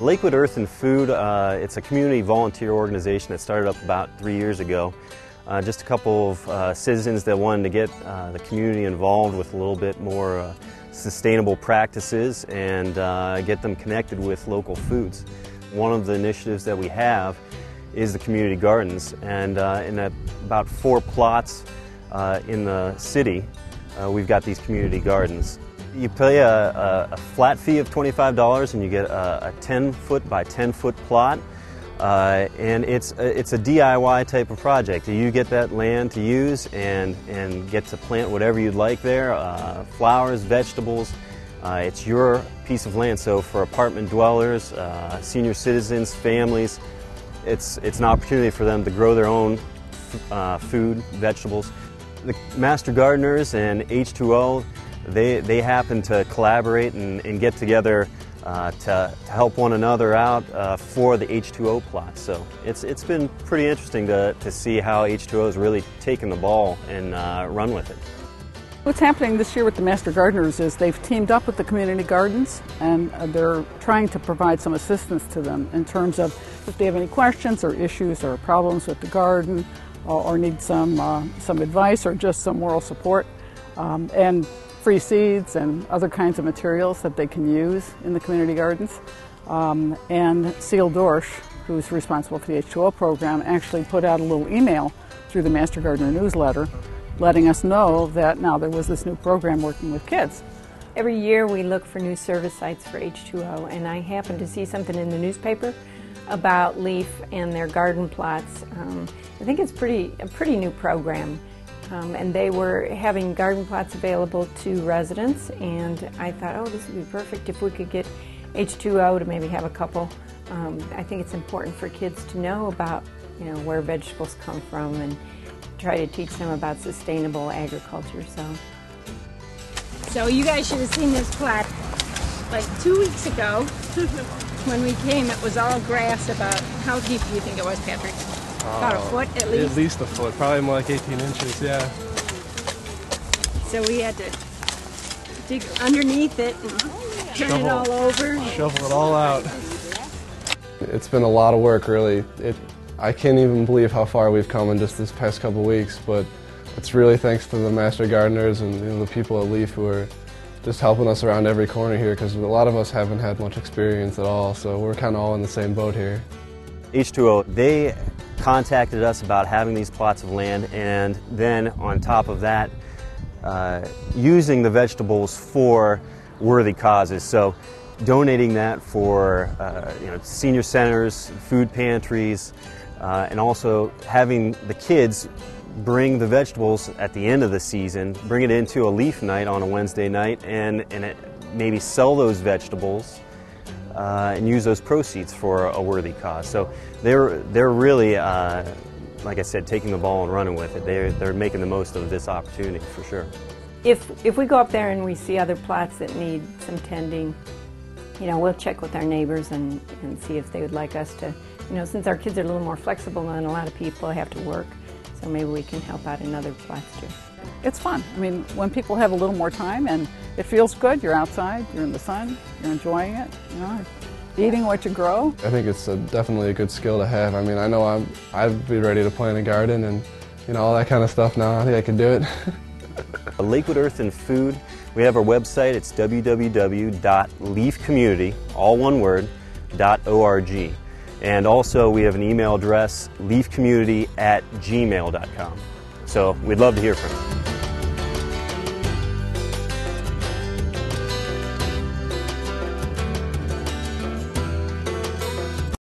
Lakewood Earth and Food, it's a community volunteer organization that started up about 3 years ago. Just a couple of citizens that wanted to get the community involved with a little bit more sustainable practices and get them connected with local foods. One of the initiatives that we have is the community gardens, and in about 4 plots in the city we've got these community gardens. You pay a flat fee of $25 and you get a 10-foot by 10-foot plot, and it's a DIY type of project. You get that land to use and get to plant whatever you'd like there, flowers, vegetables. It's your piece of land, so for apartment dwellers, senior citizens, families, it's an opportunity for them to grow their own food, vegetables. The Master Gardeners and H2O, they happen to collaborate and get together to help one another out for the H2O plot. So it's been pretty interesting to see how H2O has really taken the ball and run with it. What's happening this year with the Master Gardeners is they've teamed up with the community gardens, and they're trying to provide some assistance to them in terms of if they have any questions or issues or problems with the garden, or need some advice or just some moral support, and free seeds and other kinds of materials that they can use in the community gardens. And Seal Dorsch, who's responsible for the H2O program, actually put out a little email through the Master Gardener newsletter letting us know that now there was this new program working with kids. Every year we look for new service sites for H2O, and I happened to see something in the newspaper about Leaf and their garden plots. I think it's a pretty new program. And they were having garden plots available to residents, and I thought, oh, this would be perfect if we could get H2O to maybe have a couple. I think it's important for kids to know about, where vegetables come from and try to teach them about sustainable agriculture. So you guys should have seen this plot like 2 weeks ago. When we came, it was all grass. About how deep do you think it was, Patrick? About a foot at least? At least a foot, probably more like 18 inches, yeah. So we had to dig underneath it and turn it all over. Shovel it all out. It's been a lot of work, really. I can't even believe how far we've come in just this past couple weeks, but it's really thanks to the Master Gardeners and the people at Leaf who are just helping us around every corner here, because a lot of us haven't had much experience at all, so we're kind of all in the same boat here. H2O, they contacted us about having these plots of land, and then on top of that, using the vegetables for worthy causes. So donating that for senior centers, food pantries, and also having the kids bring the vegetables at the end of the season, bring it into a Leaf night on a Wednesday night, and maybe sell those vegetables and use those proceeds for a worthy cause. So they're really, like I said, taking the ball and running with it. They're making the most of this opportunity for sure. If we go up there and we see other plots that need some tending, we'll check with our neighbors and see if they would like us to, since our kids are a little more flexible than a lot of people have to work, so maybe we can help out in other plots too. It's fun. I mean, when people have a little more time and it feels good, you're outside, you're in the sun, you're enjoying it, eating what you grow. I think it's definitely a good skill to have. I mean, I know I'd be ready to plant a garden and all that kind of stuff now. I think I could do it. Lakewood Earth and Food, we have our website. It's www.leafcommunity, all one word, .org. And also we have an email address, leafcommunity@gmail.com. So we'd love to hear from you.